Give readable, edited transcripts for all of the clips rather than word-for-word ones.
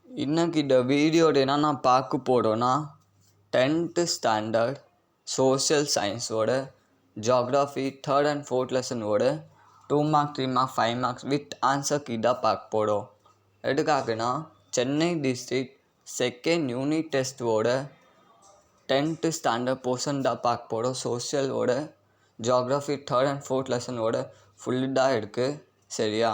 இன்னைக்கு இந்த வீடியோட என்ன பார்க்க போகிறோன்னா 10th ஸ்டாண்டர்ட் சோஷியல் சயின்ஸோட ஜியாகிரஃபி 3rd and 4th லெசனோட 2 mark 3 mark 5 marks with answer key தான் பார்க்க போகிறோம். எதுக்காகனா சென்னை டிஸ்ட்ரிக்ட் செகண்ட் யூனிட் டெஸ்ட்டோட 10th ஸ்டாண்டர்ட் போர்ஷன் தான் பார்க்க போகிறோம். சோஷியலோட ஜியாகிரஃபி 3rd and 4th லெசனோட ஃபுல்லாக இருக்குது. சரியா?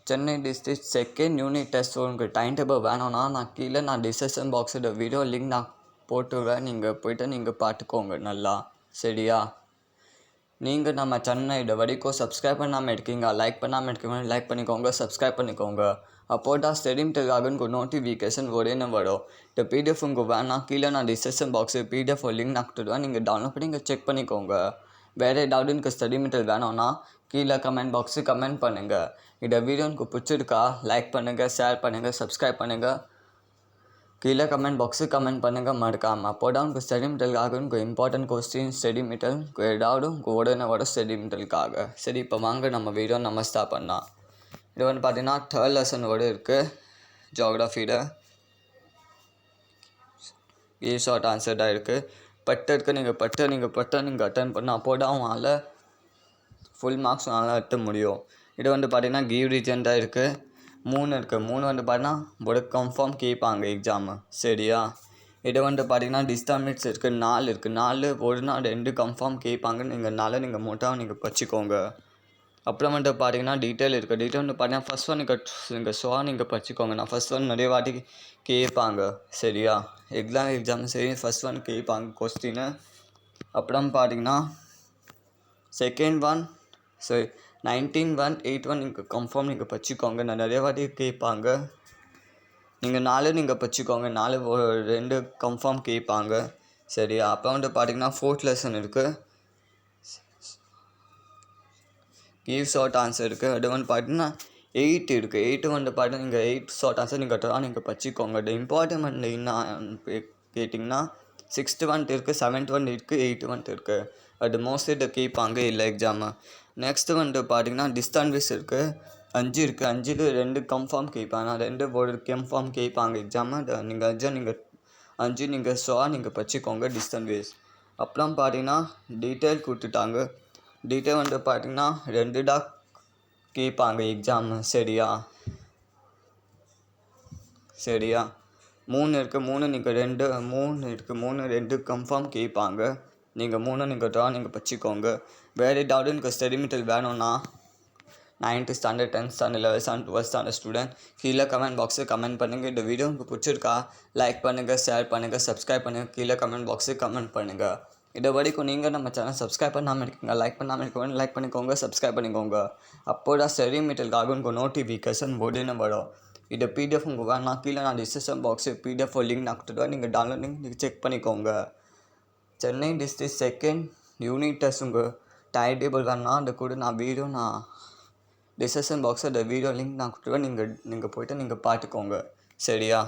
Chennai district second unit test உங்களுக்கு டைம் டேபிள் வேணும்னா நான் டிஸ்கிரிப்ஷன் பாக்ஸோட வீடியோ லிங்க் நான் போட்டுருவேன். நீங்கள் போய்ட்டு பார்த்துக்கோங்க நல்லா. சரியா? நீங்கள் நம்ம சேனலை இது வரைக்கும் சப்ஸ்கிரைப் பண்ணாமல் இருக்கீங்க, லைக் பண்ணாமல் இருக்கீங்க, லைக் பண்ணிக்கோங்க, சப்ஸ்கிரைப் பண்ணிக்கோங்க. அப்போ தான் ஸ்டெடிம்ட்டுக்காக உங்களுக்கு நோட்டிஃபிகேஷன் உடனே வரும். இந்த பிடிஎஃப் உங்களுக்கு வேணாம் நான் டிஸ்கிரிப்ஷன் பாக்ஸு பிடிஎஃப் லிங்க் நான் கொடுத்துருவேன். நீங்கள் டவுன்லோட் பண்ணி செக் பண்ணிக்கோங்க. வேறு ஏதாவது எனக்கு ஸ்டடி மெட்டீரியல் வேணும்னா கீழே கமெண்ட் பாக்ஸு கமெண்ட் பண்ணுங்கள். இந்த வீடியோ எனக்கு பிடிச்சிருக்கா லைக் பண்ணுங்கள், ஷேர் பண்ணுங்கள், சப்ஸ்கிரைப் பண்ணுங்கள். கீழே கமெண்ட் பாக்ஸு கமெண்ட் பண்ணுங்கள் மறக்காமல். அப்போ தான் உங்களுக்கு ஸ்டடி மெட்டீரியலுக்காக உங்களுக்கு இம்பார்ட்டன்ட் கொஸ்டின் ஸ்டடி மெட்டீரியல் ஏதாவது உங்கள் உடனே ஸ்டடி மெட்டீரியலுக்காக. சரி, இப்போ வாங்க நம்ம வீடியோ நம்ம ஸ்டார்ட் பண்ணலாம். இது பார்த்தீங்கன்னா 3rd லெசனோட இருக்குது. ஜியாகிரஃபியில் ஷார்ட் ஆன்சர்டாக இருக்குது. பட்டு நீங்கள் அட்டன் பண்ண அப்போ தான் அவங்களால ஃபுல் மார்க்ஸ் அவங்களால எடுத்த முடியும். இது பார்த்தீங்கன்னா கிவ் ரீஜெண்டாக இருக்குது. 3 இருக்குது. 3 பார்த்தீங்கன்னா ஒரு கன்ஃபார்ம் கேட்பாங்க எக்ஸாமு. சரியா? இது பார்த்தீங்கன்னா டிஸ்டாமிட்ஸ் இருக்குது. 4 இருக்குது. 4 ஒரு நாள் 2 கன்ஃபார்ம் கேட்பாங்க. நீங்கள் மொத்தம் படிச்சுக்கோங்க. அப்புறம் பார்த்தீங்கன்னா டீட்டெயில் இருக்குது. டீட்டெயில் பார்த்தீங்கன்னா ஃபஸ்ட் ஒன் நீங்கள் படிச்சுக்கோங்க. நான் ஃபஸ்ட் ஒன் நிறைய வாட்டி கேட்பாங்க. சரியா? எக்ஸாம் சரி ஃபஸ்ட் ஒன் கேட்பாங்க கொஸ்டின்னு. அப்புறம் பார்த்தீங்கன்னா செகண்ட் ஒன் 19 8 நீங்கள் கன்ஃபார்ம் படிச்சுக்கோங்க. நான் நிறைய வாட்டி கேட்பாங்க. நீங்கள் 4 படிச்சுக்கோங்க. 4 2 கன்ஃபார்ம் கேட்பாங்க. சரியா? அப்புறம் பார்த்தீங்கன்னா 4th லெசன் இருக்குது. கிவ் ஷார்ட் ஆன்சர் இருக்குது. அது பார்த்தீங்கன்னா 8 இருக்குது. 8 பார்த்தீங்கன்னா நீங்கள் 8 ஷார்ட் ஆன்சர் நீங்கள் படிச்சுக்கோங்க. அது இம்பார்ட்டன்ட் என்ன கேட்டிங்கன்னா 6th இருக்குது, 7th இருக்குது, 8th இருக்குது. அது மோஸ்ட்லி இதை கேட்பாங்க இல்லை எக்ஸாமு. நெக்ஸ்ட்டு பார்த்தீங்கன்னா டிஸ்டான்ஸ் இருக்குது. 5 இருக்குது. 5 2 கன்ஃபார்ம் கேட்பாங்க. 2 ஒரு கன்ஃபார்ம் கேட்பாங்க எக்ஸாமு. நீங்கள் 5 நீங்கள் படிச்சுக்கோங்க டிஸ்டன்ஸ். அப்புறம் பார்த்தீங்கன்னா டீட்டெயில் கொடுத்துட்டாங்க. டீட்டெயில் பார்த்தீங்கன்னா 2 தான் கேட்பாங்க எக்ஸாமு. சரியா? 3 இருக்குது. 3 நீங்கள் 2 3 இருக்குது. 3 2 கன்ஃபார்ம் கேட்பாங்க. நீங்கள் 3 நீங்கள் படிச்சுக்கோங்க. வேறு ஏதாவது எனக்கு ஸ்டடி மெட்டீரியல் வேணும்னா 9th standard 10th standard 11th standard 12th standard student கீழே கமெண்ட் பாக்ஸு கமெண்ட் பண்ணுங்கள். இந்த வீடியோ உங்களுக்கு பிடிச்சிருக்கா லைக் பண்ணுங்கள், ஷேர் பண்ணுங்கள், சப்ஸ்கிரைப் பண்ணுங்கள். கீழே கமெண்ட் பாக்ஸு கமெண்ட் பண்ணுங்கள். இது வரைக்கும் நீங்கள் நம்ம சேனல் சப்ஸ்கிரைப் பண்ணாமல் இருக்கீங்க, லைக் பண்ணாமல் இருக்கீங்க, லைக் பண்ணிக்கோங்க, சப்ஸ்கிரைப் பண்ணிக்கோங்க. அப்போ தான் ஸ்டடி மெட்டீரியலுக்காக உங்களுக்கு நோட்டிஃபிகேஷன் உடனே வரும். இது பிடிஎஃப் உங்களுக்கு வேணாம் கீழே நான் டிஸ்கிரிப்ஷன் பாக்ஸு பிடிஎஃப் லிங்க் நான் கொடுத்துருவேன். நீங்கள் டவுன்லோட் நீங்கள் செக் பண்ணிக்கோங்க. Chennai district second unit test உங்கள் டைம் டேபிள் வேணால் அது கூட நான் டிஸ்கிரிப்ஷன் பாக்ஸில் அந்த வீடியோ லிங்க் நான் கொடுத்துருவேன். நீங்கள் போய்ட்டு பார்த்துக்கோங்க. சரியா?